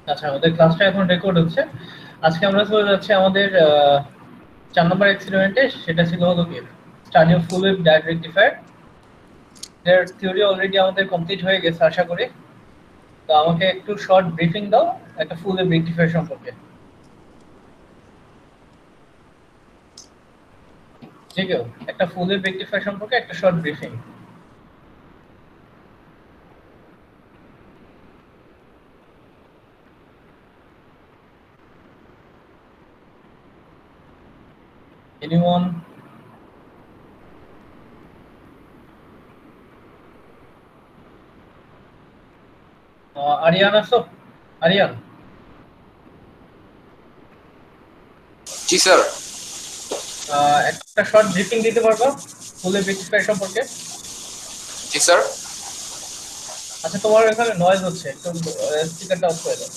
আচ্ছা, আমাদের ক্লাসটা এখন রেকর্ড হচ্ছে। আজকে আমরা চলে যাচ্ছি আমাদের 4 নম্বর এক্সপেরিমেন্টে। সেটা ছিল হলো কি, study of full wave diode rectifier. এর থিওরি অলরেডি আমাদের কমপ্লিট হয়ে গেছে আশা করি। তো আমাকে একটু শর্ট ব্রিফিং দাও একটা ফুল ওয়েভ রেকটিফায়ার সম্পর্কে। যে কেউ একটা ফুল ওয়েভ রেকটিফায়ার সম্পর্কে একটা শর্ট ব্রিফিং। এনিওয়ান? আরিয়ান আছো? আরিয়ান, জি স্যার। একটা শর্ট ব্রিফিং দিতে পারবো ফুল ওয়েভ রেকটিফায়ার সম্পর্কে? জি স্যার। আচ্ছা, তোমার এখানে নয়েজ হচ্ছে, একটু স্পিকারটা অফ করে দাও।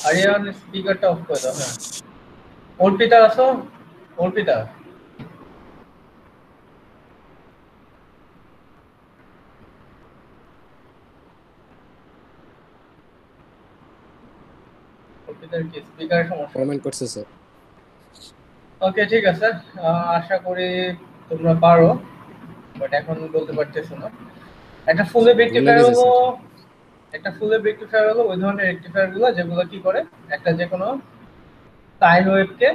আরিয়ান, স্পিকারটা অফ করে দাও। হ্যাঁ, অর্পিতা আছো? অর্পিতা, অর্পিতার কি স্পিকারের সমস্যা? কমেন্ট করছে স্যার। ওকে, ঠিক আছে। আশা করি তোমরা পারো, বাট এখন বলতে পারতেছো না। একটা ফুলে ভুলে রেকটিফায়ার গেছে হলো স্যার। একটা ফুলে রেকটিফায়ার হলো ওই ধরনের রেকটিফায়ার গুলো যেগুলো কি করে, একটা যে কোনো সাইন ওয়েভকে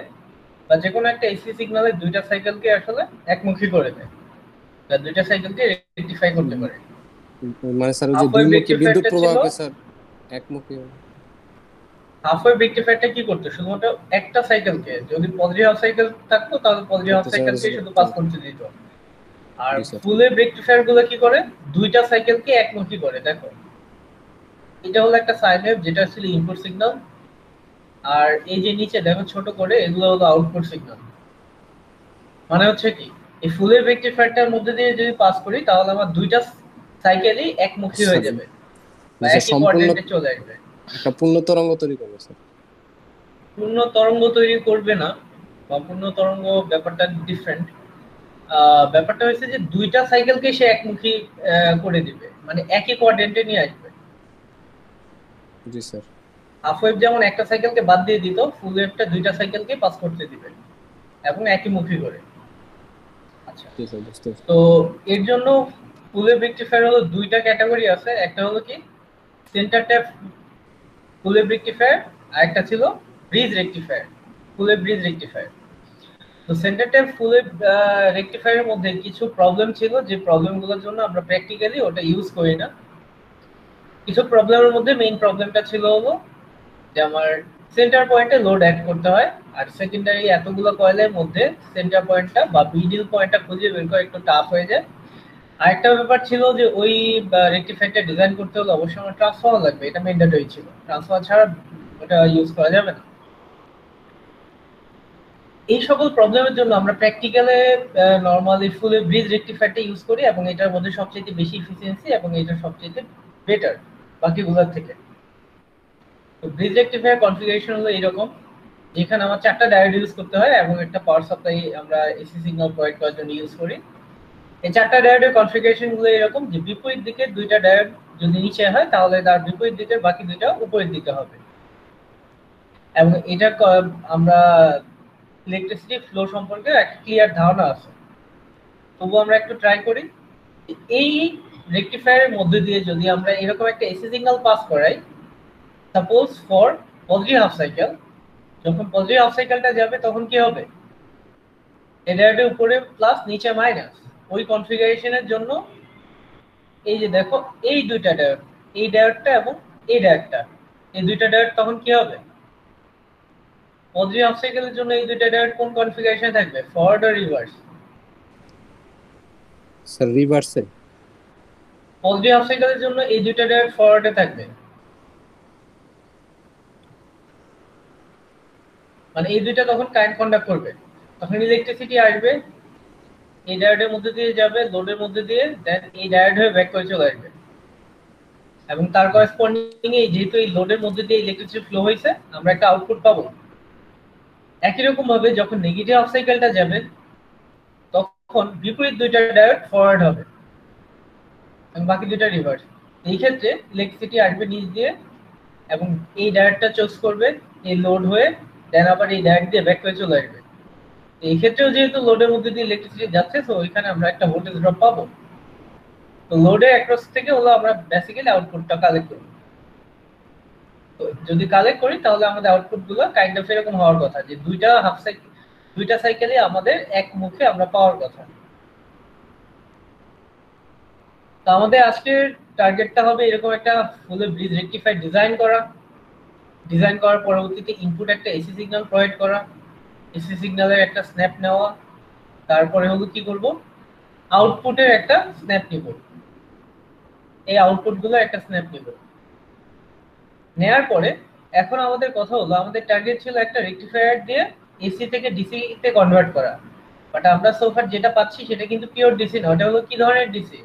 বা যে কোনো একটা এসি সিগন্যালের দুইটা সাইকেলকে আসলে একমুখী করে দেয়, বা দুইটা সাইকেলকে রেকটিফাই করতে পারে। মানে স্যার ওই যে হাফ দুই ওয়েভ মুখী বিদ্যুৎ রেকটিফায়ারটা ছিল, প্রবাহকে স্যার একমুখী। হাফ ওয়েভ রেকটিফায়ারটা কি করতো, শুধুমাত্র একটা সাইকেলকে, যদি পজিটিভ হাফ সাইকেল থাকতো তাহলে পজিটিভ হাফ করতে স্যার সাইকেলকে শুধু পাস করতে দিত। আর জি স্যার। ফুল ওয়েভ রেকটিফায়ার গুলো কি করে, দুইটা সাইকেলকে একমুখী করে। দেখো, এটা হলো একটা সাইন ওয়েভ যেটা ছিল ইনপুট সিগন্যাল, আর এই যে নিচে দেখো ছোট করে, এগুলো হলো আউটপুট সিগন্যাল। মানে হচ্ছে কি, এই ফুল ওয়েভ রেকটিফায়ারটার মধ্যে দিয়ে যদি পাস করি তাহলে আমার দুইটা সাইকেলই একমুখী স্যার হয়ে যাবে বা জি স্যার, একই সম্পূর্ণ কোঅর্ডিনেটে চলে আসবে। একটা পূর্ণ তরঙ্গ তৈরি করবে স্যার। পূর্ণ তরঙ্গ তৈরি করবে না, বা পূর্ণ তরঙ্গ ব্যাপারটা ডিফারেন্ট। ব্যাপারটা হচ্ছে যে দুইটা সাইকেলকে সে একমুখী করে দিবে, মানে একই কোঅর্ডিনেটে নিয়ে আসবে। জি স্যার। হাফ ওয়েভ যেমন একটা সাইকেলকে বাদ দিয়ে দিত, ফুল ওয়েভটা দুইটা সাইকেলকে পাস করতে দিবে এবং একই মুখী করে। আচ্ছা, জি স্যার, বুঝতে পারছি। তো এর জন্য ফুল ওয়েভ রেকটিফায়ার হলো দুইটা ক্যাটাগরি আছে। একটা হলো কি centre tap full wave rectifier, আর একটা ছিল bridge rectifier, full wave bridge rectifier. তো সেন্টার ট্যাপ ফুল ওয়েভ রেকটিফায়ারের মধ্যে কিছু প্রবলেম ছিল, যে প্রবলেমগুলোর জন্য আমরা প্র্যাকটিক্যালি ওটা ইউজ করি না। কিছু প্রবলেমের মধ্যে মেইন প্রবলেমটা ছিল হলো যে আমার সেন্টার পয়েন্টে লোড অ্যাড করতে হয়, আর সেকেন্ডারি এতগুলো কয়েলের মধ্যে সেন্টার পয়েন্টটা বা মিডল পয়েন্টটা খুঁজে বের করা একটু টাফ হয়ে যায়। আরেকটা ব্যাপার ছিল যে ওই রেকটিফায়ারটা ডিজাইন করতে হলে অবশ্যই আমার ট্রান্সফর্মার লাগবে, এটা ম্যান্ডেটরি ছিল, ট্রান্সফর্মার ছাড়া ওটা ইউজ করা যাবে না। এই সকল প্রবলেমের জন্য আমরা প্র্যাকটিক্যালে নরমালি ফুল ব্রিজ রেকটিফায়ারটা ইউজ করি, এবং এটার মধ্যে সবচেয়ে বেশি এফিসিয়েন্সি এবং এটা সবচেয়ে বেটার বাকিগুলোর থেকে। তো ব্রিজ রেকটিফায়ার কনফিগারেশন হলো এরকম, যেখানে আমার 4টা ডায়োড ইউজ করতে হয় এবং একটা পাওয়ার সাপ্লাই আমরা এসি সিগন্যাল প্রোভাইড করার জন্য ইউজ করি। এই 4টা ডায়োডের কনফিগারেশন গুলো এরকম যে বিপরীত দিকে দুইটা ডায়োড যদি নিচে হয় তাহলে তার বিপরীত দিকের বাকি দুইটা উপরের দিকে হবে। এবং এটা আমরা ইলেকট্রিসিটি ফ্লো সম্পর্কে একটা ক্লিয়ার ধারণা আছে। তবুও আমরা একটু ট্রাই করি। এই রেকটিফায়ারের মধ্যে দিয়ে যদি আমরা এরকম একটা এসি সিগন্যাল পাস করাই, suppose for positive half cycle, যখন পজিটিভ হাফ সাইকেলটা যাবে তখন কি হবে, এই ডায়োডের উপরে প্লাস নিচে মাইনাস। ওই কনফিগারেশনের জন্য এই যে দেখো, এই দুইটা ডায়োড, এই ডায়োডটা এবং এই ডায়োডটা, এই দুইটা ডায়োড তখন কি হবে, পজিটিভ হাফ সাইকেলের জন্য এই দুইটা ডায়োড কোন কনফিগারেশনে থাকবে, ফরওয়ার্ড আর রিভার্স? স্যার রিভার্সে। পজিটিভ হাফ সাইকেলের জন্য এই দুইটা ডায়োড ফরওয়ার্ডে থাকবে, মানে এই দুইটা তখন কারেন্ট কন্ডাক্ট করবে, তখন ইলেকট্রিসিটি আসবে, এই ডায়োডের মধ্যে দিয়ে যাবে লোডের মধ্যে দিয়ে, দেন এই ডায়োড হয়ে ব্যাক করে চলে আসবে। এবং তার করেসপন্ডিং এ যেহেতু এই লোডের মধ্যে দিয়ে ইলেকট্রিসিটি ফ্লো হয়েছে, আমরা একটা আউটপুট পাবো। একই রকম ভাবে যখন নেগেটিভ হাফ সাইকেলটা যাবে তখন বিপরীত দুইটা ডায়োড ফরওয়ার্ড হবে। এবং বাকি দুটো রিভার্স। এই ক্ষেত্রে ইলেকট্রিসিটি আসবে নিচ দিয়ে এবং এই ডায়োডটা চুজ করবে, এই লোড হয়ে দেন আবার এই ডায়োড দিয়ে ব্যাক হয়ে চলে আসবে। এই ক্ষেত্রেও যেহেতু লোডের মধ্যে দিয়ে ইলেকট্রিসিটি যাচ্ছে, তো ওইখানে আমরা একটা ভোল্টেজ ড্রপ পাবো। তো লোডের অ্যাক্রস থেকে হলো আমরা বেসিক্যালি আউটপুটটা কালেক্ট করব। তো যদি কালেক্ট করি তাহলে আমাদের আউটপুট গুলো কাইন্ড অফ এরকম হওয়ার কথা, যে দুইটা সাইকেলে আমাদের এক মুখে আমরা পাওয়ার কথা। তো আমাদের আজকের টার্গেটটা হবে এরকম একটা ফুল ব্রিজ রেকটিফায়ার ডিজাইন করার পরবর্তীতে ইনপুট একটা এসি সিগন্যাল প্রোভাইড করা, এসি সিগন্যালের একটা স্ন্যাপ নেওয়া, তারপরে হলো কি করব, আউটপুটের একটা স্ন্যাপ নিব। এই আউটপুট গুলো একটা স্ন্যাপ নিব। নেয়ার পরে এখন আমাদের কথা হলো, আমাদের টার্গেট ছিল একটা রেকটিফায়ার দিয়ে এসি থেকে ডিসি তে কনভার্ট করা, বাট আমরা সোফার যেটা পাচ্ছি সেটা কিন্তু পিওর ডিসি না। ওটা হলো কি ধরনের ডিসি?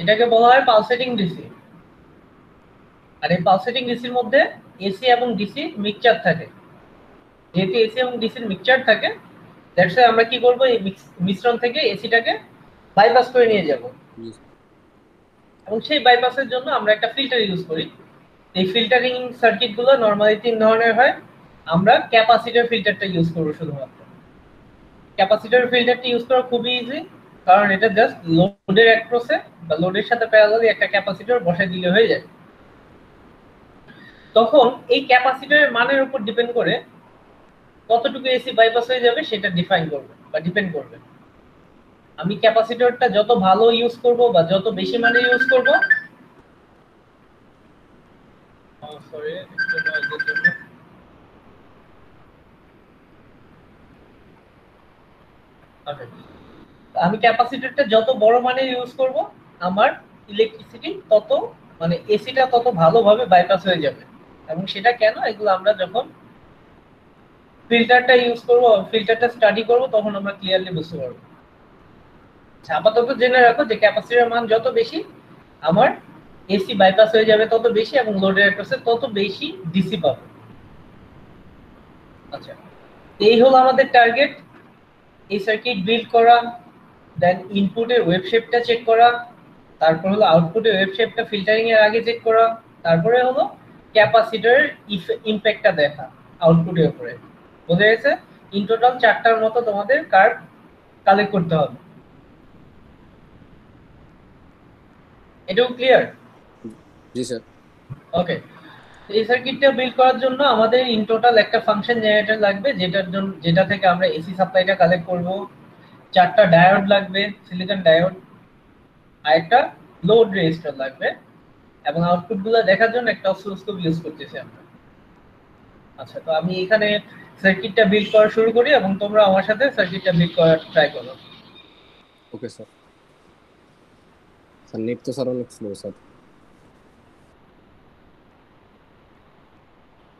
এটাকে বলা হয় পালসেটিং ডিসি। আর এই পালসেটিং ডিসির মধ্যে এসি এবং ডিসি মিক্সচার থাকে। যেহেতু এসি এবং ডিসির মিক্সচার থাকে, দ্যাটস ওয়াই আমরা কি করব, এই মিশ্রণ থেকে এসিটাকে বাইপাস করে নিয়ে যাব। জি এবং সেই বাইপাসের জন্য আমরা একটা ফিল্টার ইউজ করি। এই ফিল্টারিং সার্কিট গুলো নরমালি তিন ধরনের হয়। আমরা ক্যাপাসিটর ফিল্টারটা ইউজ করবো শুধুমাত্র। ক্যাপাসিটর ফিল্টারটা ইউজ করা খুবই ইজি, কারণ এটা জাস্ট লোডের অ্যাক্রসে বা লোডের সাথে প্যারালালি একটা ক্যাপাসিটর বসায় দিলে হয়ে যায়। তখন এই ক্যাপাসিটরের মানের উপর ডিপেন্ড করে কতটুকু এসি বাইপাস হয়ে যাবে সেটা ডিফাইন করবে বা ডিপেন্ড করবে। আমি ক্যাপাসিটরটা যত ভালো ইউজ করব বা যত বেশি মানের ইউজ করব, সরি আমি ক্যাপাসিটরটা যত বড় মানের ইউজ করব, আমার ইলেকট্রিসিটি তত মানে এসিটা তত ভালোভাবে বাইপাস হয়ে যাবে। এবং সেটা কেন, এগুলো আমরা যখন ফিল্টারটা ইউজ করব, ফিল্টারটা স্টাডি করব, তখন আমরা ক্লিয়ারলি বুঝতে পারবো। আপাতত জেনে রাখো যে ক্যাপাসিটরের মান যত বেশি, আমার এসি বাইপাস হয়ে যাবে তত বেশি এবং লোডের অ্যাক্রসে তত বেশি ডিসি পাবো। আচ্ছা, এই হলো আমাদের টার্গেট। এই সার্কিট বিল্ড করা, দেন ইনপুটের ওয়েভ শেপটা চেক করা, তারপর হলো আউটপুটের ওয়েভ শেপটা ফিল্টারিং এর আগে চেক করা, তারপরে হলো ক্যাপাসিটরের ইমপ্যাক্টটা দেখা আউটপুটের উপরে। বোঝা গেছে? ইন টোটাল 4টার মতো তোমাদের কার্ভ কালেক্ট করতে হবে। এটাও ক্লিয়ার? জি স্যার। ওকে, এই সার্কিটটা বিল্ড করার জন্য আমাদের ইন টোটাল একটা ফাংশন জেনারেটর লাগবে, যেটা থেকে আমরা এসি সাপ্লাইটা কালেক্ট করব। 4টা ডায়োড লাগবে, সিলিকন ডায়োড, আর একটা লোড রেজিস্টার লাগবে, এবং আউটপুট গুলো দেখার জন্য একটা অসিলোস্কোপ ইউজ করতেছি আমরা। আচ্ছা, তো আমি এখানে সার্কিটটা বিল্ড করা শুরু করি এবং তোমরা আমার সাথে সার্কিটটা বিল্ড করার ট্রাই করো। Okay sir. স্যার নেট তো স্যার অনেক স্লো স্যার।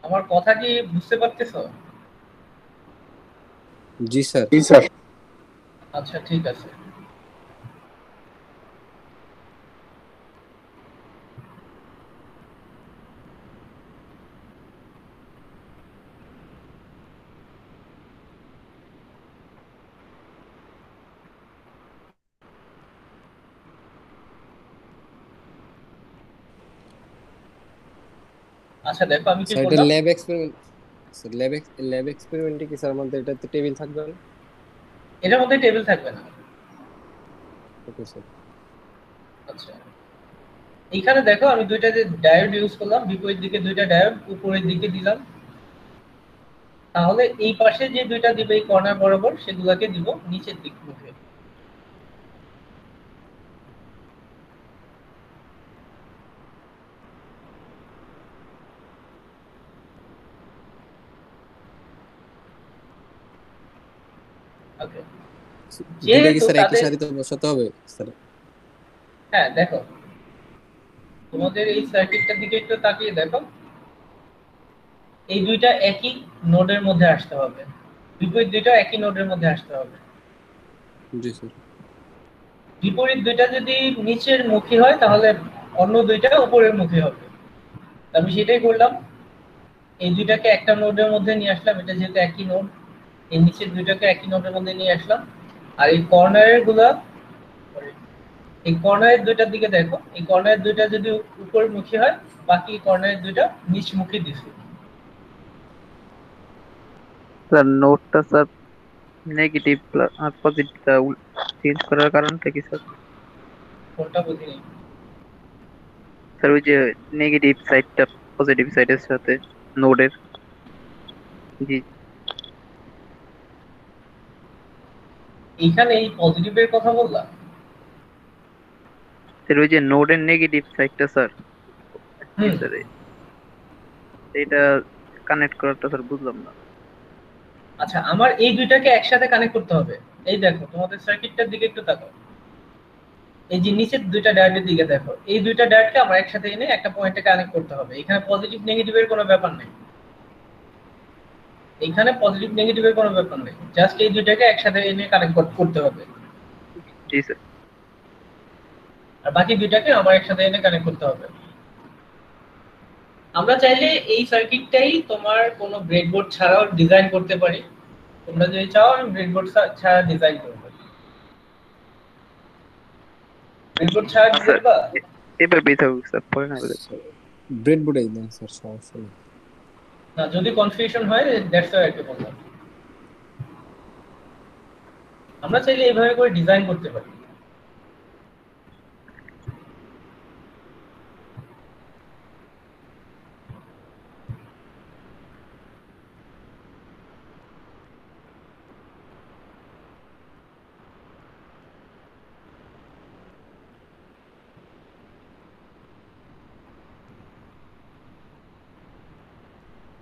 আমার কথা কি বুঝতে পারতেছো? জি স্যার। আচ্ছা, ঠিক আছে। আচ্ছা, দেখো আমি কি স্যার এটা করলাম। Lab experiment. স্যার ল্যাব এক্সপেরিমেন্টে কি স্যার আমাদের এটাতে টেবিল থাকবে না? এটার মধ্যে টেবিল থাকবে না। Okay sir. আচ্ছা, এইখানে দেখো আমি দুইটা যে ডায়োড ইউজ করলাম, বিপরীত দিকে দুইটা ডায়োড উপরের দিকে দিলাম। তাহলে এই পাশে যে দুইটা দিবে এই কর্নার বরাবর, সেগুলোকে দিব নিচের দিক মুখে। ওকে, দুইটা কি যেহেতু স্যার একই তাদের, সারিতে বসাতে হবে স্যার? হ্যাঁ দেখো, তোমাদের এই সার্কিটটার দিকে একটু তাকিয়ে দেখো, এই দুইটা একই নোডের মধ্যে আসতে হবে, বিপরীত দুইটা একই নোডের মধ্যে আসতে হবে। জি স্যার। বিপরীত দুইটা যদি নিচের মুখী হয় তাহলে অন্য দুইটা উপরের মুখী হবে। আমি সেটাই করলাম, এই দুইটাকে একটা নোডের মধ্যে নিয়ে আসলাম, এটা যেহেতু একই নোড। এই নিচের দুইটাকে একই নোটের মধ্যে নিয়ে আসলাম। আর এই কর্নারের গুলা, এই কর্নারের দুইটার দিকে দেখো, এই কর্নারের দুইটা যদি উপরমুখী হয়, বাকি কর্নারের দুইটা নিচমুখী দিছি। স্যার নোটটা স্যার নেগেটিভ আর পজিটিভটা চেঞ্জ করার কারণটা কি স্যার? কোনটা বুঝিনি। স্যার ওই যে নেগেটিভ সাইডটা পজিটিভ সাইডের সাথে নোডের। জি এইখানে এই পজিটিভের কথা বললাম। স্যার ওই যে নোডের নেগেটিভ সাইডটা স্যার। জি হুম। স্যার এটা কানেক্ট করাটা স্যার বুঝলাম না। আচ্ছা, আমার এই দুইটাকে একসাথে কানেক্ট করতে হবে। এই দেখো তোমাদের সার্কিটটার দিকে একটু তাকাও, এই যে নিচের দুইটা ডায়োডের দিকে দেখো, এই দুইটা ডায়োডকে আমার একসাথে এনে একটা পয়েন্টে কানেক্ট করতে হবে। এখানে পজিটিভ নেগেটিভের কোনো ব্যাপার নেই, এখানে পজিটিভ নেগেটিভের কোনো ব্যাপার নেই, জাস্ট এই দুইটাকে একসাথে এনে কানেক্ট করতে হবে। জি স্যার। আর বাকি দুইটাকে আমার একসাথে এনে কানেক্ট করতে হবে। আমরা চাইলে এই সার্কিটটাই তোমার কোনো ব্রেডবোর্ড ছাড়াও ডিজাইন করতে পারি। তোমরা যদি চাও আমি ব্রেডবোর্ড ছাড়া ডিজাইন করব। ব্রেডবোর্ড ছাড়া স্যার দিতে বা এবার বের হবে স্যার, পরে না বলে। ব্রেডবোর্ডে দেন স্যার, সমস্যা নেই। না, যদি কনফিউশন হয় দ্যাটস হোয়াই একটু বললাম। আমরা চাইলে এইভাবে করে ডিজাইন করতে পারি।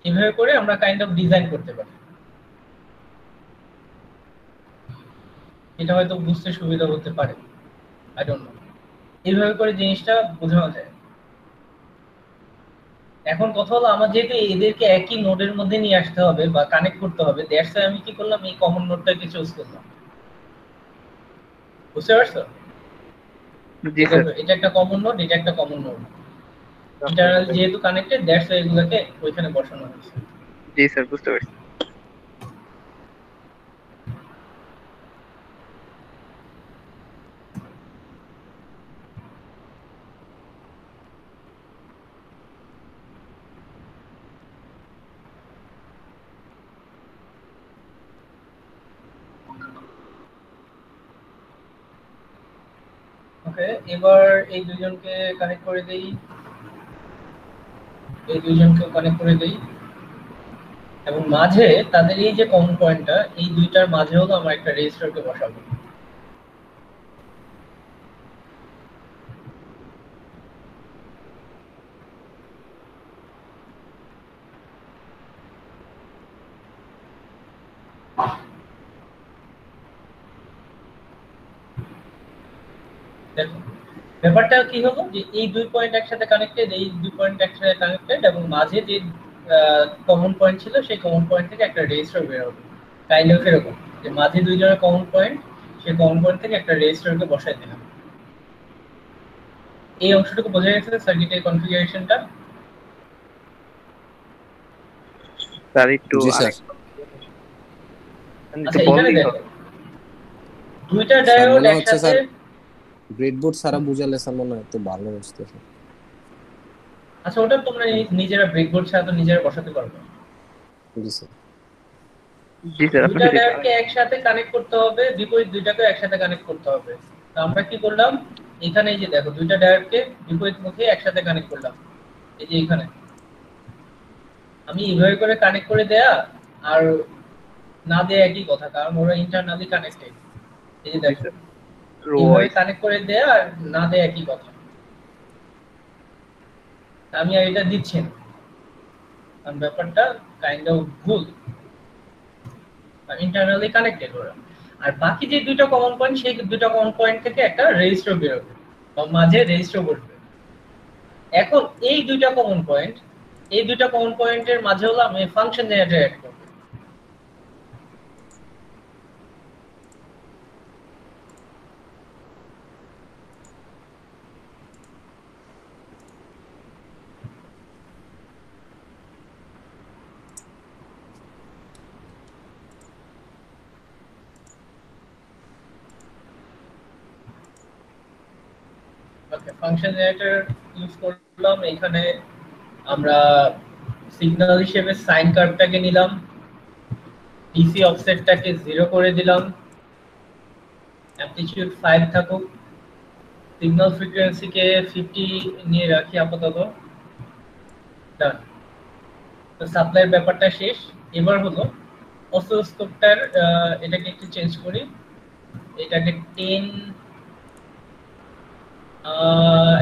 এভাবে করে আমরা কাইন্ড অফ ডিজাইন করতে পারি। এটা হয়তো বুঝতে সুবিধা হতে পারে, আই ডোন্ট নো। এইভাবে করে জিনিসটা বোঝানো যায়। এখন কথা হলো, আমার যেহেতু এদেরকে একই নোডের মধ্যে নিয়ে আসতে হবে বা কানেক্ট করতে হবে, দ্যাটস ওয়াই আমি কি করলাম, এই কমন নোডটাকে চুজ করলাম। বুঝতে পারছো? জি স্যার। এটা একটা কমন নোড, এটা একটা কমন নোড। ইন্টারনাল যেহেতু কানেক্টেড, দ্যাটস ওয়াই এগুলোকে ওইখানে বসানো হয়েছে। জি স্যার বুঝতে পারছি। ওকে, এবার এই দুইজনকে কানেক্ট করে দেই, এই দুইজনকেও কানেক্ট করে দেই, এবং মাঝে তাদের এই যে কমন পয়েন্টটা, এই দুইটার মাঝে হলো আমরা একটা রেজিস্টারকে বসাবো। দেখো ব্যাপারটা কি হলো, যে এই দুই পয়েন্ট একসাথে কানেক্টেড, এই দুই পয়েন্ট একসাথে কানেক্টেড, এবং মাঝে যে কমন পয়েন্ট ছিল সেই কমন পয়েন্ট থেকে একটা রেজিস্টার বের হবে। কাইন্ড অফ এরকম, যে মাঝে দুইজনের কমন পয়েন্ট, সেই কমন পয়েন্ট থেকে একটা রেজিস্টারকে বসাই দিলাম। এই অংশটুকু বোঝা গেছে সার্কিটের কনফিগারেশনটা? স্যার একটু জি স্যার। আচ্ছা, এখানে দেখো দুইটা ডায়োড মনে হচ্ছে একসাথে। স্যার ব্রেডবোর্ড ছাড়া বুঝালে স্যার মনে হয় একটু ভালো বুঝতেছে। আচ্ছা, ওটা তোমরা নিজেরা ব্রেকবোর্ড ছাড়া তো নিজেরা বসাতে পারবে। জি স্যার। জি স্যার আপনি দুইটা যদি ডায়োডকে একসাথে কানেক্ট করতে হবে, বিপরীত দুইটাকে একসাথে কানেক্ট করতে হবে। তো আমরা কি করলাম, এখানে এই যে দেখো দুইটা ডায়োডকে বিপরীত মুখে একসাথে কানেক্ট করলাম। এই যে এখানে আমি এইভাবে করে কানেক্ট করে দেয়া আর না দেয়া একই কথা, কারণ ওরা ইন্টারনালি কানেক্টেড। এই যে জি দেখো স্যার এইভাবে রোয়াইস। কানেক্ট করে দেয়া আর না দেয়া একই কথা। আমি আর এটা দিচ্ছি না, কারণ ব্যাপারটা কাইন্ড অফ ভুল। ইন্টারনালি কানেক্টেড ওরা। আর বাকি যে দুইটা কমন পয়েন্ট, সেই দুইটা কমন পয়েন্ট থেকে একটা রেজিস্টার বের হবে বা মাঝে রেজিস্টার বসবে। এখন এই দুইটা কমন পয়েন্ট, এই দুইটা কমন পয়েন্টের মাঝে হলো আমি ফাংশন জেনারেটর অ্যাড করব। ওকে, ফাংশন জেনারেটর ইউজ করলাম। এখানে আমরা সিগন্যাল হিসেবে সাইন কার্ভটাকে নিলাম, ডিসি অফসেটটাকে 0 করে দিলাম, অ্যামপ্লিটিউড 5 থাকুক, সিগন্যাল ফ্রিকোয়েন্সিকে 50 নিয়ে রাখি আপাতত। ডান। তো সাপ্লাইয়ের ব্যাপারটা শেষ। এবার হলো অসিলোস্কোপটার এটাকে একটু চেঞ্জ করি, এটাকে 10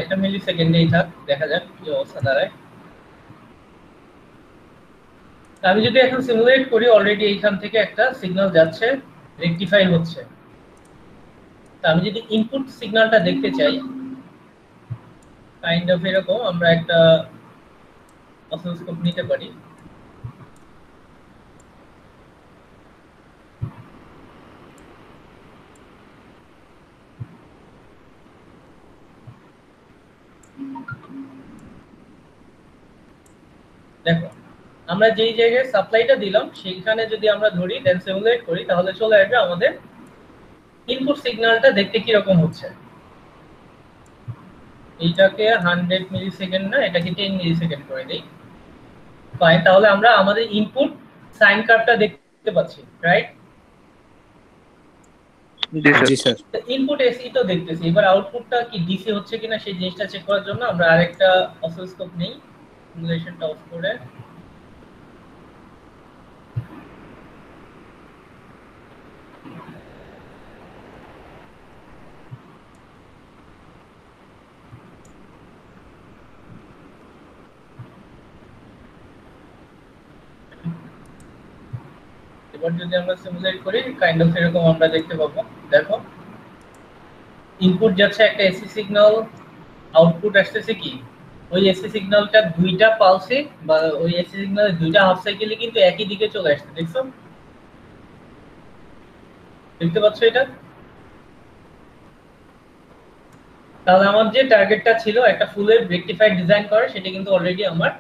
এটা মিলি সেকেন্ডেই থাক, দেখা যাক কি অবস্থা দাঁড়ায়। আমি যদি এখন সিমুলেট করি, অলরেডি এইখান থেকে একটা সিগন্যাল যাচ্ছে, রেকটিফাই হচ্ছে। তা আমি যদি ইনপুট সিগন্যালটা দেখতে চাই, কাইন্ড অফ এরকম আমরা একটা অসিলোস্কোপ নিতে পারি। দেখো, আমরা যেই জায়গায় সাপ্লাইটা দিলাম সেইখানে যদি আমরা ধরি দেন সিমুলেট করি, তাহলে চলে আসবে আমাদের ইনপুট সিগন্যালটা দেখতে কি রকম হচ্ছে। এইটাকে 100 মিলি সেকেন্ড না, এটাকে 10 মিলি সেকেন্ড করে দেই। ফাইন, তাহলে আমরা আমাদের ইনপুট সাইন কার্ভটা দেখতে পাচ্ছি, রাইট? জি স্যার। ইনপুট এসি তো দেখতেছি, এবার আউটপুটটা কি ডিসি হচ্ছে কিনা সেই জিনিসটা চেক করার জন্য আমরা আরেকটা অসিলোস্কোপ নেই, সিমুলেশনটা অফ করে। এবার যদি আমরা সিমুলেট করি, কাইন্ড অফ এরকম আমরা দেখতে পাবো। দেখো, ইনপুট যাচ্ছে একটা এসি সিগন্যাল, আউটপুট আসতেছে কি ওই এসি সিগন্যালটা দুইটা পালসে বা ওই এসি সিগন্যালের দুইটা হাফ সাইকেলে কিন্তু একই দিকে চলে আসছে। দেখছো, দেখতে পাচ্ছ এটা? তাহলে আমার যে টার্গেটটা ছিল একটা ফুলের রেকটিফাইড ডিজাইন করা, সেটা কিন্তু অলরেডি আমার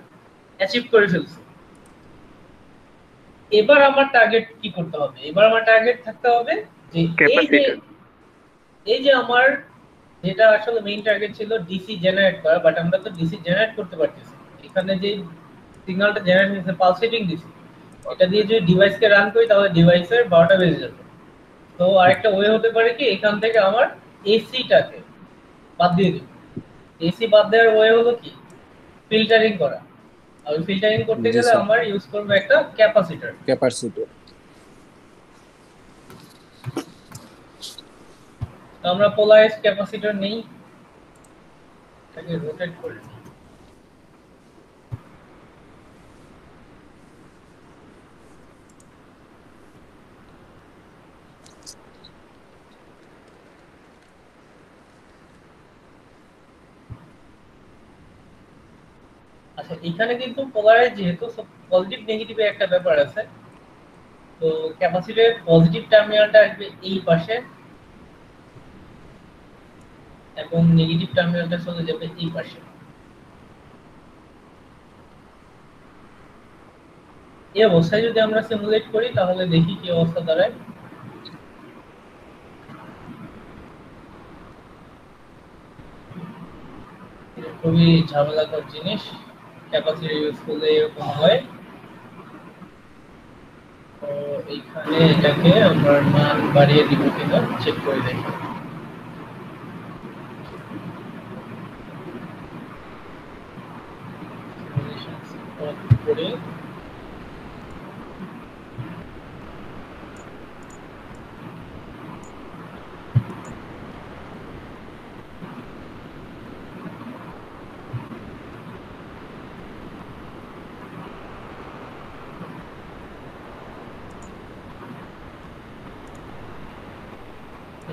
অ্যাচিভ করে ফেলছি। এবার আমার টার্গেট কি করতে হবে? এবার আমার টার্গেট থাকতে হবে যে এই যে আমার যেটা আসলে মেইন টার্গেট ছিল ডিসি জেনারেট করা, বাট আমরা তো ডিসি জেনারেট করতে পারতেছি। এখানে যে সিগন্যালটা জেনারেট হয়েছে পালসেটিং ডিসি, এটা দিয়ে যদি ডিভাইসকে রান করি তাহলে ডিভাইসের 12টা বেজে যাবে। তো আরেকটা ওয়ে হতে পারে কি, এখান থেকে আমার এসিটাকে বাদ দিয়ে দিই। এসি বাদ দেওয়ার ওয়ে হলো কি, ফিল্টারিং করা। আর ফিল্টারিং করতে গেলে আমার ইউজ করব একটা ক্যাপাসিটর। তো আমরা পোলারাইজড ক্যাপাসিটর নেই, এটাকে রোটেট করে নিই। আচ্ছা, এখানে কিন্তু পোলারাইজ যেহেতু পজিটিভ নেগেটিভ এর একটা ব্যাপার আছে, তো ক্যাপাসিটরের পজিটিভ টার্মিনালটা আসবে এই পাশে এবং নেগেটিভ টার্মিনালটা চলে যাবে এই পাশে। এই অবস্থায় যদি আমরা সিমুলেট করি তাহলে দেখি কি অবস্থা দাঁড়ায়। খুবই ঝামেলাকর জিনিস, ক্যাপাসিটর ইউজ করলে এরকম হয়। তো এইখানে এটাকে আমরা মান বাড়িয়ে দিব কিনা চেক করে দেখি। করে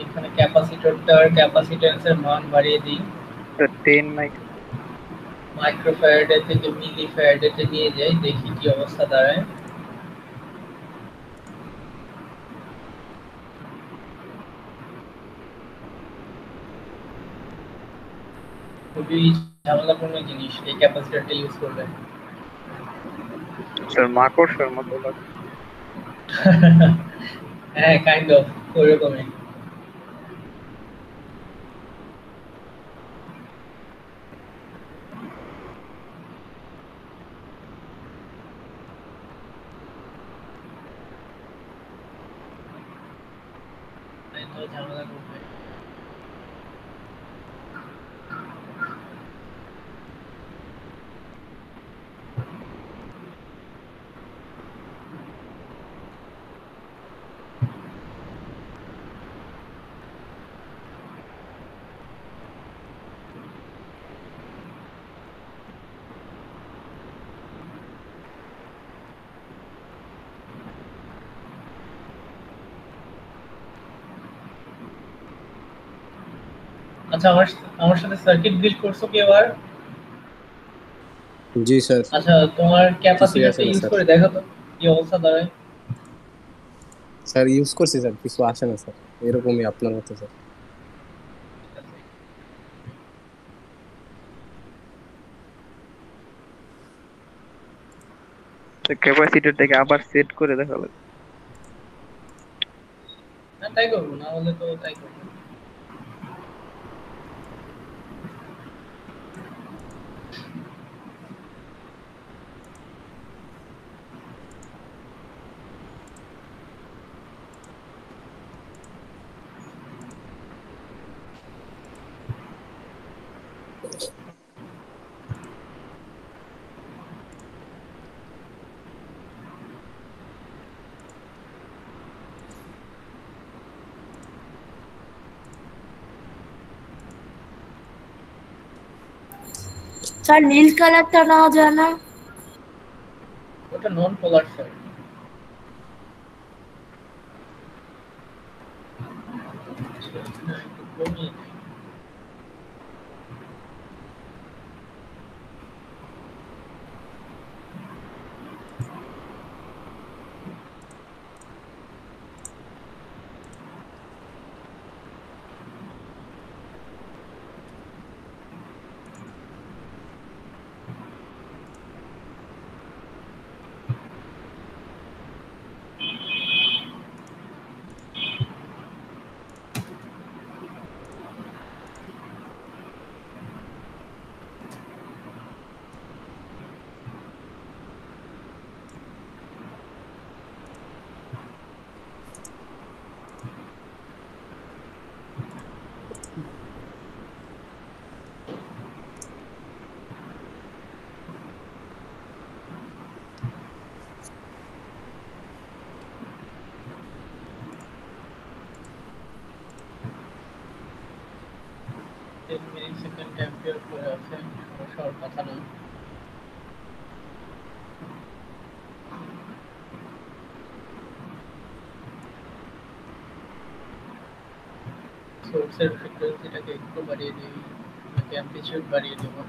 এখানে ক্যাপাসিটরটার ক্যাপাসিট্যান্সের মান বাড়িয়ে দিই। 10 মাইক্রোফ্যারাডে থেকে মিলিফ্যারাডেতে নিয়ে যাই, দেখি কি অবস্থা দাঁড়ায়। খুবই ঝামেলাপূর্ণ জিনিস এই ক্যাপাসিটরটা ইউজ করলে। স্যার মাকড়সার মতো লাগে। হ্যাঁ, কাইন্ড অফ ওইরকমই। ঝামেলা করবে। আচ্ছা, আমার সাথে সার্কিট বিল্ড করছো কি এবার? জি স্যার, আচ্ছা, তোমার কিছুই আসে ক্যাপাসিটরটা না ইউজ স্যার। করে দেখো তো কি অবস্থা দাঁড়ায়। স্যার ইউজ করছি স্যার, কিছু আসে না স্যার, এরকমই আপনার মতো স্যার। ক্যাপাসিটরটাকে আবার সেট করে দেখা লাগবে। না, তাই করবো, না হলে তো তাই করবো। স্যার নীল কালারটা নেওয়া যায় না? ওটা নন পোলার স্যার। একটু কমিয়ে দিই। মিলি সেকেন্ড অ্যাম্পিয়ার করে আছে, সমস্যা হওয়ার কথা না। সোর্সের ফ্রিকোয়েন্সিটাকে একটু বাড়িয়ে দিই, নাকি অ্যাম্পলিটিউড বাড়িয়ে দেবো?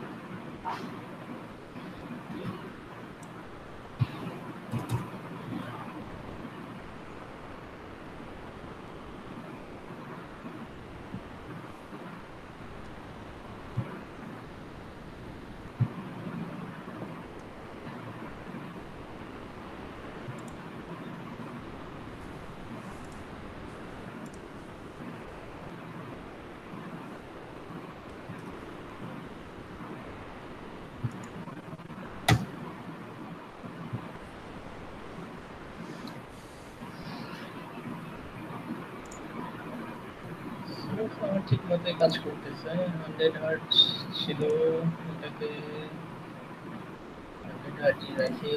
সোর্স আমার ঠিক মতোই কাজ করতেছে। 100 হার্টজ ছিল, এটাকে 100 হার্টজ রাখি।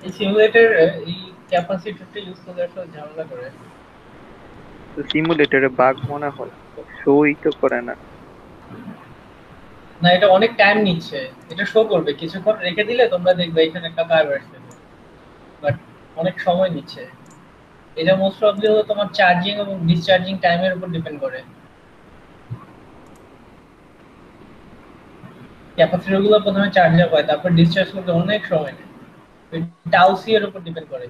এই সিমুলেটর এই ক্যাপাসিটরটা ইউজ করলে আসলে ঝামেলা করে। তো সিমুলেটরে বাগ মনে হয়, শোই তো করে না। না, এটা অনেক টাইম নিচ্ছে। এটা শো করবে কিছুক্ষণ রেখে দিলে তোমরা দেখবে এখানে একটা কার্ভ আসছে, বাট অনেক সময় নিচ্ছে। এটা মোস্ট প্রবাবলি হলো তোমার চার্জিং এবং ডিসচার্জিং টাইমের উপর ডিপেন্ড করে। ক্যাপাসিটর গুলো প্রথমে চার্জ আপ হয়, তারপর ডিসচার্জ করতে অনেক সময় নেয়। টাউ সি এর উপর ডিপেন্ড করে।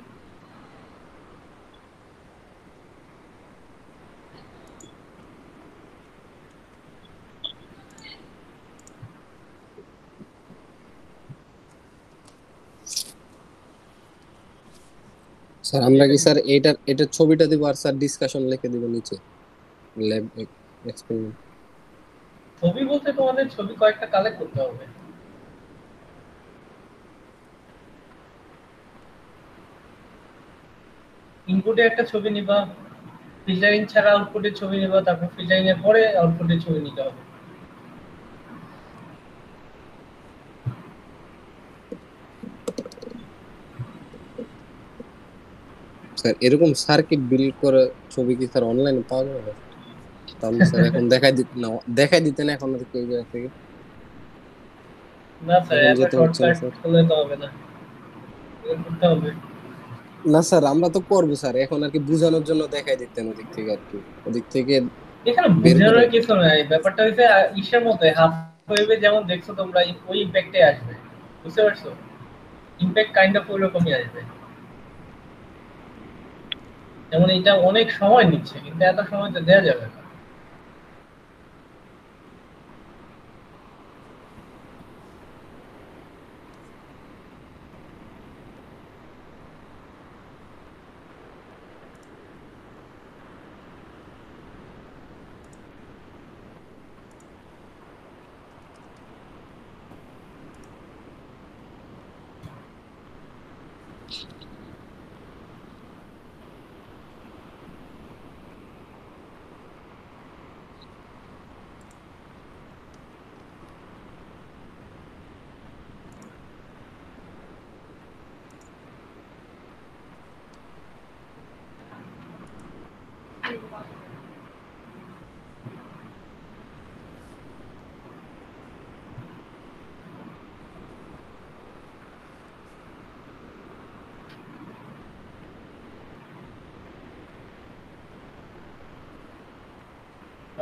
স্যার আমরা কি স্যার এটার ছবিটা দিব আর স্যার ডিসকাশন লিখে দিব নিচে ল্যাব এক্সপেরিমেন্ট? ছবি বলতে তোমাদের ছবি কয়েকটা কালেক্ট করতে হবে। ইনপুটে একটা ছবি নিবা, ফিল্টারিং ছাড়া আউটপুটের ছবি নিবা, তারপর ফিল্টারিং এর পরে আউটপুটের ছবি নিতে হবে। স্যার এরকম সার্কিট বিল্ড করে ছবি কি স্যার অনলাইনে পাওয়া যাবে? তাহলে স্যার এখন দেখাই দিতেন এখন আর কেউ জায়গা থেকে। না স্যার, এখন এত যেতে হচ্ছে না শর্টকাট স্যার। হলে তো হবে না, এগুলো করতে হবে। না স্যার আমরা তো করবো স্যার, এখন আর কি বোঝানোর জন্য দেখাই দিতেন ওদিক থেকে আর কি, ওদিক থেকে এখানে বের করে। বোঝানোর কিছু নাই, ব্যাপারটা হচ্ছে ইসের মতো হাফ ওয়েভে যেমন দেখছো তোমরা, ওই ইম্প্যাক্টে আসবে, বুঝতে পারছো? ইম্প্যাক্ট কাইন্ড অফ ওইরকমই আসবে। যেমন এটা অনেক সময় নিচ্ছে, কিন্তু এত সময় তো দেওয়া যাবে না।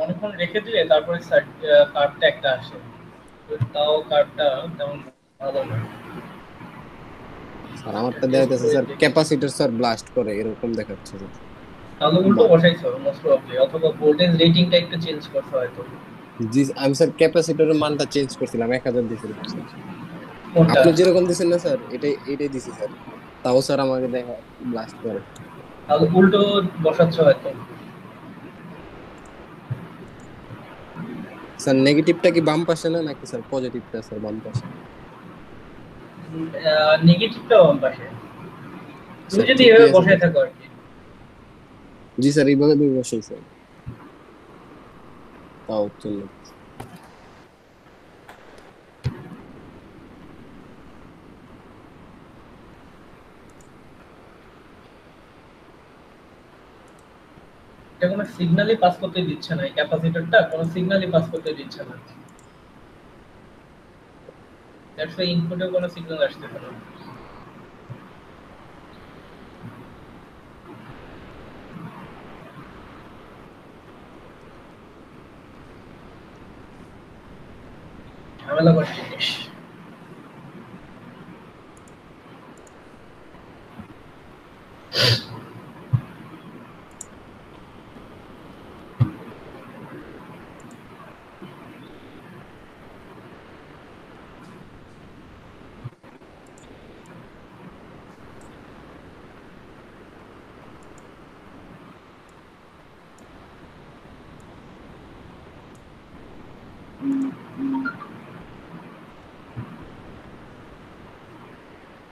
অনেকক্ষণ রেখে দিলে তারপরে কার্ভটা একটা আসে, তো তাও কার্ভটা তেমন ভালো না। স্যার আমারটা দেখাইতেছে স্যার ক্যাপাসিটর স্যার ব্লাস্ট করে এরকম দেখাচ্ছে স্যার। তাহলে উল্টো বসাইছো মোস্ট প্রবাবলি, অথবা ভোল্টেজ রেটিংটা একটু চেঞ্জ করতে হয়তো। জি আমি স্যার ক্যাপাসিটরের মানটা চেঞ্জ করছিলাম, 1000 দিয়েছিলাম স্যার। কোনটা? আপনি যেরকম দিছেন না স্যার এটাই দিছি স্যার, তাও স্যার আমাকে দেখা ব্লাস্ট করে। তাহলে উল্টো বসাচ্ছ হয়তো। স্যার নেগেটিভটা কি বাম পাশে না নাকি স্যার পজিটিভটা স্যার বাম পাশে? নেগেটিভটা বাম পাশে। তুমি স্যার যদি ঠিকই এভাবে আছে বসায় থাকো আর কি। জি স্যার এইভাবে দুই বসেই স্যার, তাও চলবে। এটা কোনো সিগন্যালই পাস করতে দিচ্ছে না, এই ক্যাপাসিটরটা কোনো সিগন্যালই পাস করতে দিচ্ছে না। দ্যাটস ওয়াই ইনপুটে কোনো সিগন্যাল আসতেছে না। ঝামেলা করছে জিনিস।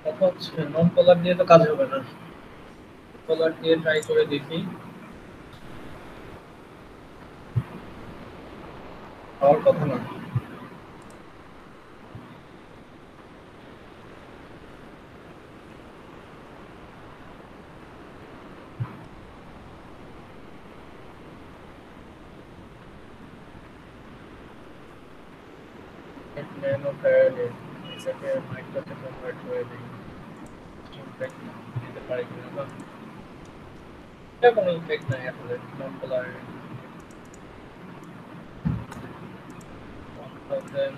কথা হচ্ছে নন পোলার দিয়ে তো কাজ হবে না, পোলার দিয়ে ট্রাই করে দেখি, হওয়ার কথা না। ন্যানো ফ্যারাডে এটাকে মাইক্রোতে কনভার্ট করে দিই ইমপ্যাক্ট দিতে পারি কিনা বা এটা কোনো ইমপ্যাক্ট নাই আসলে নন পোলার 1000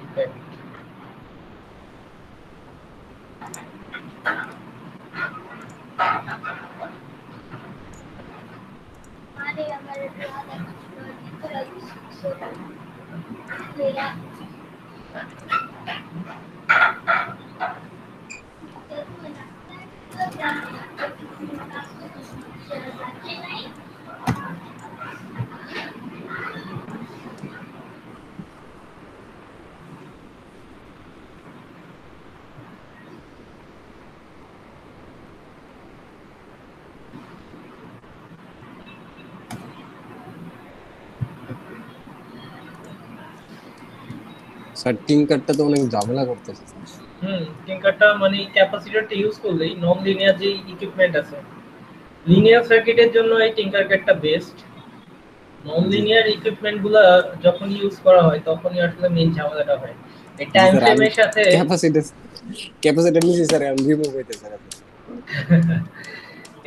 ইমপ্যাক্ট স্যার টিঙ্কারটা তো অনেক ঝামেলা করতেছে স্যার। টিঙ্কারটা মানে ক্যাপাসিটরটা ইউজ করলেই নন লিনিয়ার যে ইকুইপমেন্ট আছে লিনিয়ার সার্কিটের জন্য এই টিঙ্কারকেটটা বেস্ট নন লিনিয়ার ইকুইপমেন্ট গুলা যখন ইউজ করা হয় তখনই আসলে মেইন ঝামেলাটা হয় এই টাইম স্যার আমি ফ্রেমের সাথে ক্যাপাসিটর নিছি স্যার আমি রিমুভ হইতে স্যার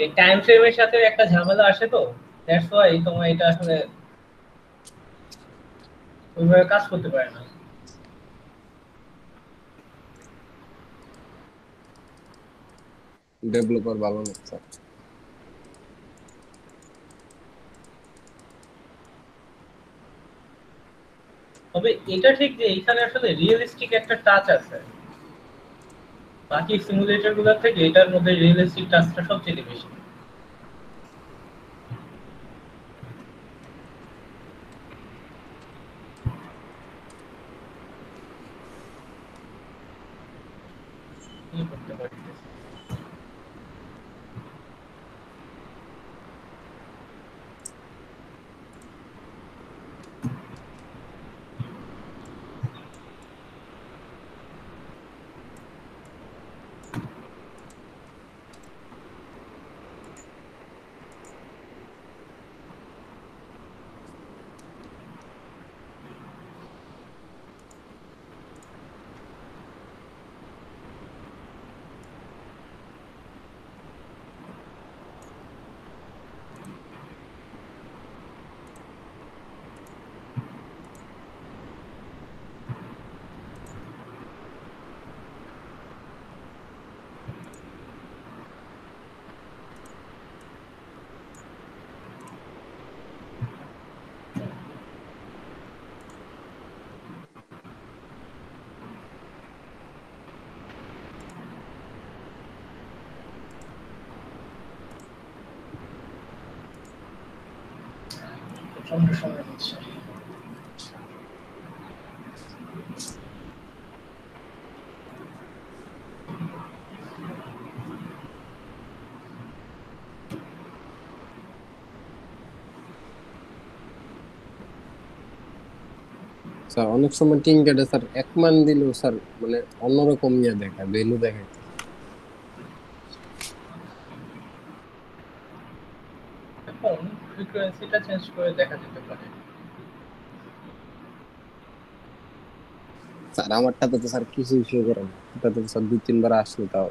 এই টাইম ফ্রেমের সাথে একটা ঝামেলা আসে তো দ্যাটস ওয়াই তোমার এটা আসলে ওইভাবে কাজ করতে পারে না ডেভেলপার ভালো না স্যার। তবে এটা ঠিক যে এখানে আসলে রিয়েলিস্টিক একটা টাচ আছে বাকি সিমুলেটর গুলোর থেকে এটার মধ্যে রিয়েলিস্টিক টাচটা সবচেয়ে বেশি কি করতে পারি প্রচন্ড সময় হচ্ছে স্যার অনেক সময় টিঙ্কারে স্যার 1 মান দিলেও স্যার মানে অন্যরকম ইয়ে দেখায় ভ্যালু দেখায় এখন ফ্রিকোয়েন্সিটা চেঞ্জ করে দেখা যেতে পারে স্যার আমারটাতে তো স্যার কিছু ইস্যু করে না এটাতে তো স্যার 2-3 বার আসলো তাও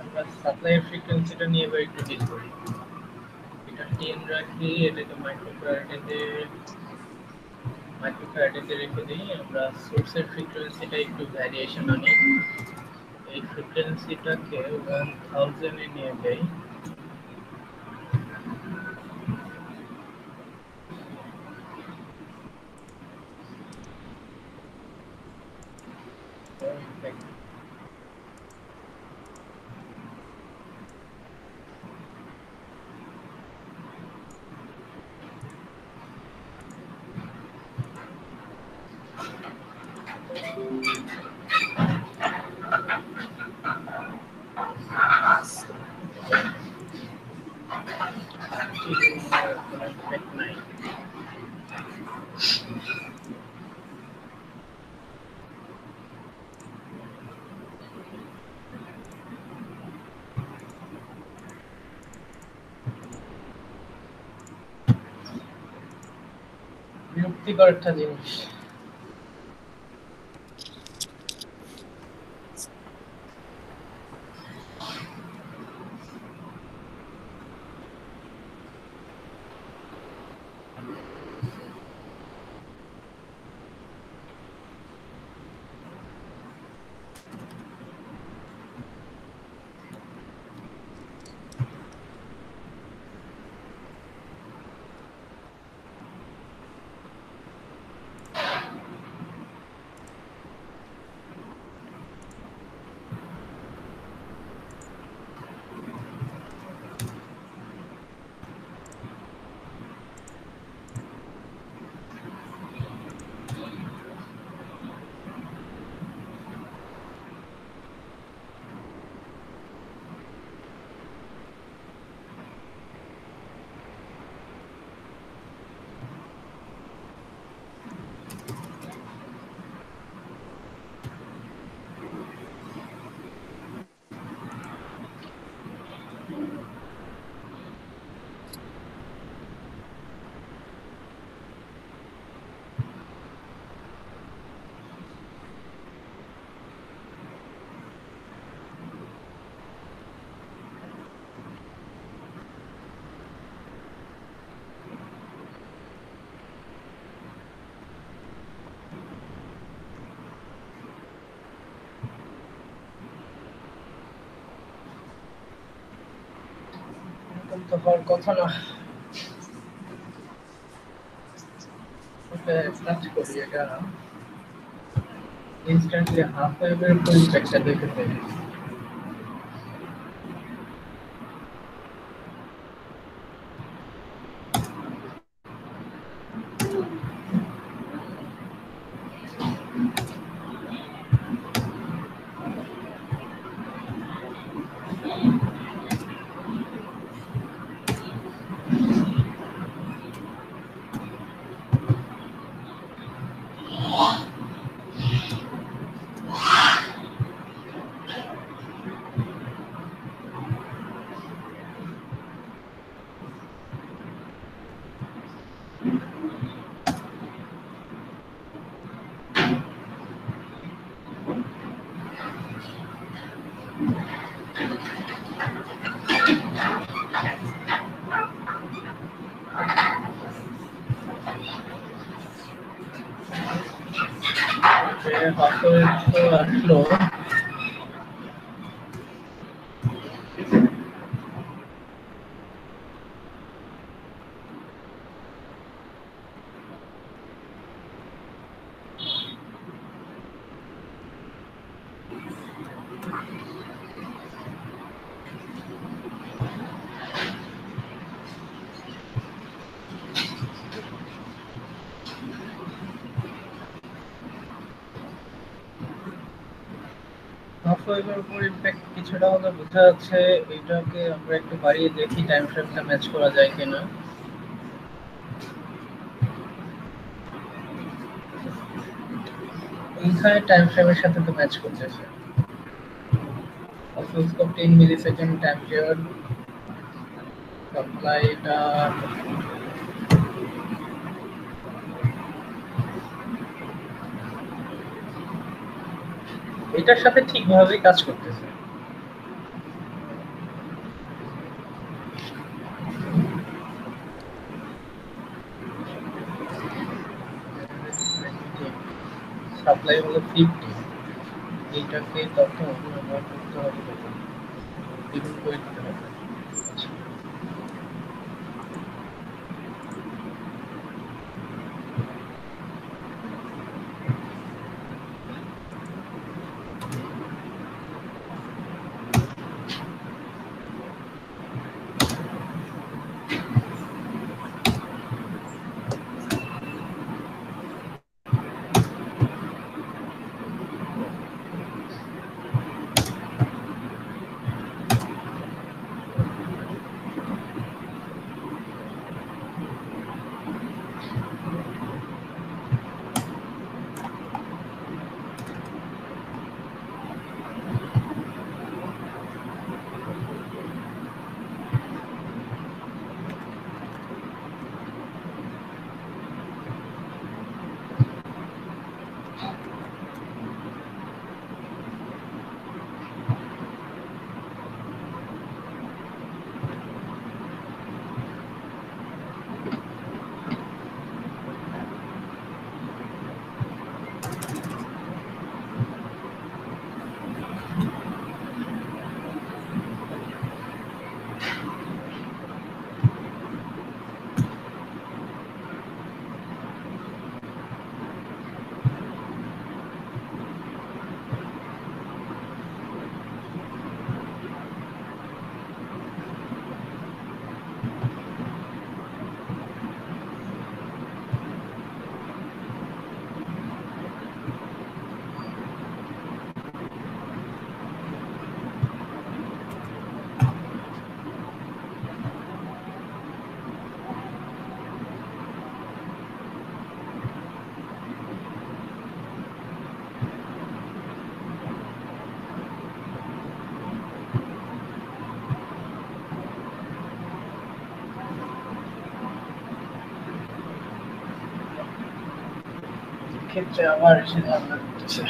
আমরা সাপ্লাইয়ের ফ্রিকোয়েন্সিটা নিয়ে এবার একটু ডিল করি এটা 10 রাখি এটাকে মাইক্রোফ্যারাডেতে রেখে দিই আমরা সোর্সের ফ্রিকোয়েন্সিটা একটু ভ্যারিয়েশন আনি এই ফ্রিকোয়েন্সিটাকে 1000 এ নিয়ে যাই বিরক্তিকর একটা জিনিস। এরকম তো হওয়ার কথা না। ওকে সার্চ করি, এটা ইনস্ট্যান্টলি হাফ ওয়েভের পরিপ্রেক্ষিতে দেখে ফেলি। হাফ ওয়েভ তো আসলো। হাফ ওয়েভের উপর ইমপ্যাক্ট কিছুটা হলে বোঝা যাচ্ছে। এটাকে আমরা একটু বাড়িয়ে দেখি টাইম ফ্রেমটা ম্যাচ করা যায় কিনা। এইখানে টাইম ফ্রেমের সাথে তো ম্যাচ করতেছে। অসিলোস্কোপ 10 মিলিসেকেন্ড টাইম পিরিয়ড সাপ্লাইটা এটার সাথে ঠিকভাবে কাজ করতেছে। সাপ্লাই হলো 50, এইটাকে তত ব্যবহার করতে হবে, দ্বিগুণ করে দিতে হবে। ক্ষেত্রে আবার এসে ঝামেলা করতেছে।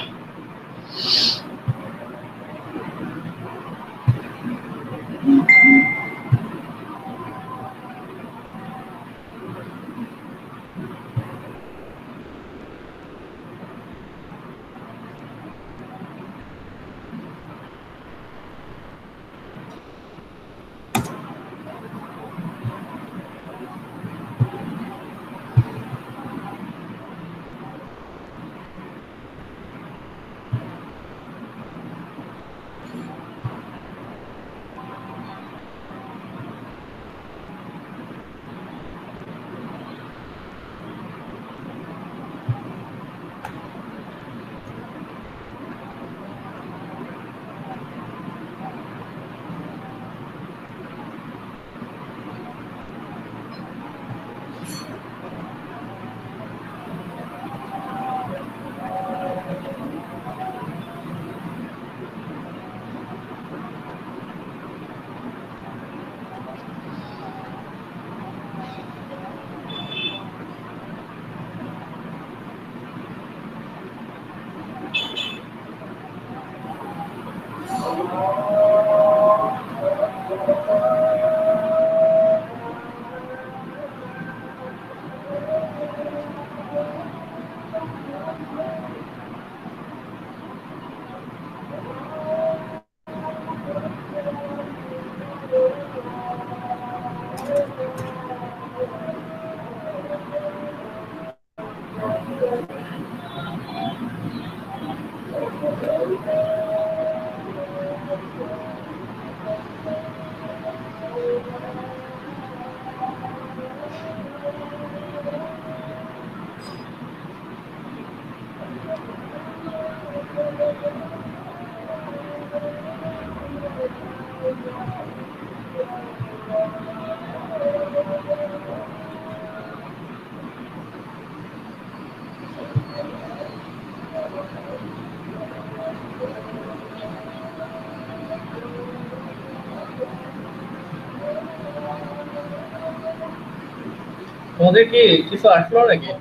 তোমাদের কি কিছু আসলো নাকি?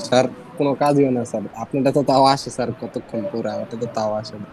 স্যার কোনো কাজই না স্যার, আপনারটা তো তাও আসে স্যার কতক্ষণ পরে, আমারটা তো তাও আসে না।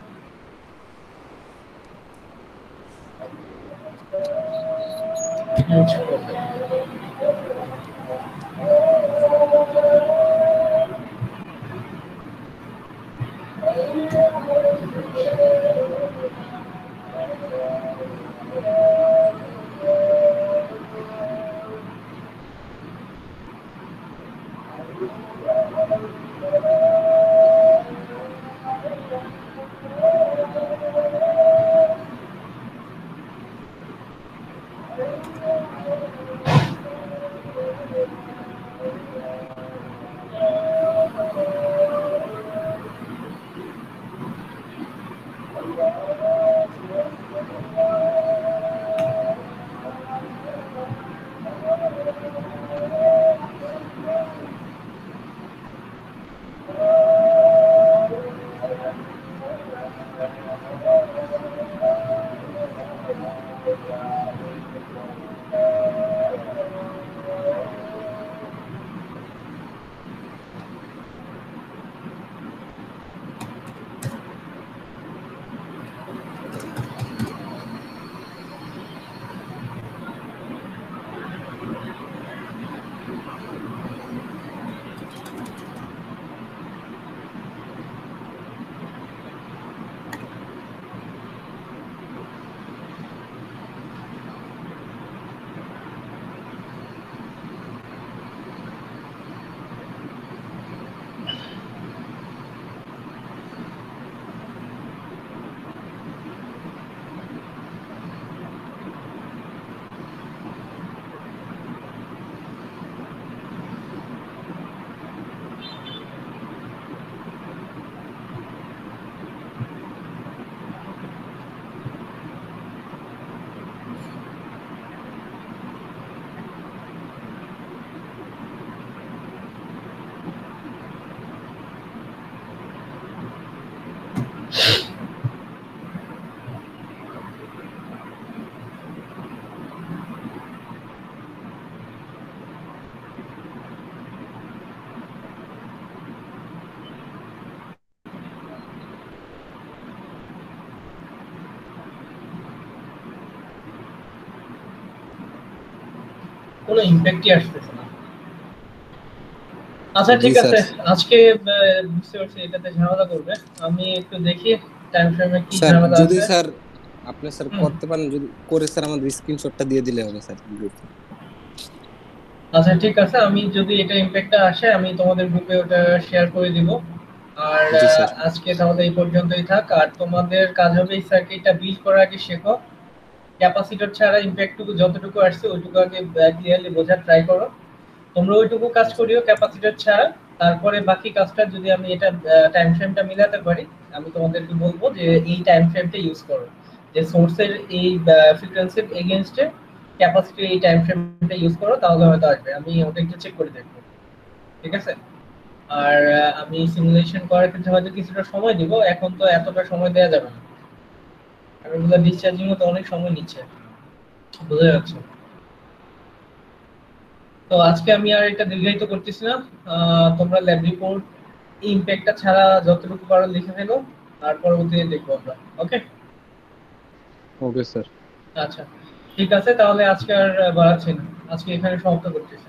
কোনো ইমপ্যাক্টই আসতেছে না। আচ্ছা জি ঠিক স্যার। আছে, আজকে বুঝতে পারছি এটাতে ঝামেলা করবে। আমি একটু দেখি টাইম ফ্রেমে কি স্যার ঝামেলা যদি আছে। স্যার আপনি স্যার হুম। করতে পারেন, যদি করে স্যার আমাদের স্ক্রিনশটটা দিয়ে দিলে হবে স্যার গ্রুপে। আচ্ছা ঠিক আছে, আমি যদি এটা ইমপ্যাক্টটা আসে আমি তোমাদের গ্রুপে ওটা শেয়ার করে দিব। আর জি স্যার। আজকে তাহলে এই পর্যন্তই থাক। আর তোমাদের কাজ হবে এই সার্কিটটা বিল্ড করার আগে শেখো, ক্যাপাসিটর ছাড়া ইমপ্যাক্টটুকু যতটুকু আসছে ওইটুকু আগে ক্লিয়ারলি বোঝার ট্রাই করো। তোমরা ওইটুকু কাজ করিও ক্যাপাসিটর ছাড়া। তারপরে বাকি কাজটা যদি আমি এটা টাইম ফ্রেমটা মিলাতে পারি, আমি তোমাদেরকে বলবো যে এই টাইম ফ্রেমটা ইউজ করো, যে সোর্সের এই ফ্রিকোয়েন্সির এগেইনস্টে ক্যাপাসিটির এই টাইম ফ্রেমটা ইউজ করো, তাহলে হয়তো আসবে। আমি ওটা একটু চেক করে দেখবো, ঠিক আছে? আর আমি সিমুলেশন করার ক্ষেত্রে হয়তো কিছুটা সময় দিব, এখন তো এতটা সময় দেওয়া যাবে না, কারণ এগুলো ডিসচার্জিং তো অনেক সময় নিচ্ছে, বোঝা যাচ্ছে। তো আজকে আমি আর এটা দীর্ঘায়িত করতেছি না। তোমরা ল্যাব রিপোর্ট ইমপ্যাক্টটা ছাড়া যতটুকু পারো লিখে ফেলো, আর পরবর্তীতে দেখবো আমরা। ওকে, ওকে স্যার। আচ্ছা ঠিক আছে, তাহলে আজকে আর বাড়াচ্ছি না, আজকে এখানে সমাপ্ত করতেছি।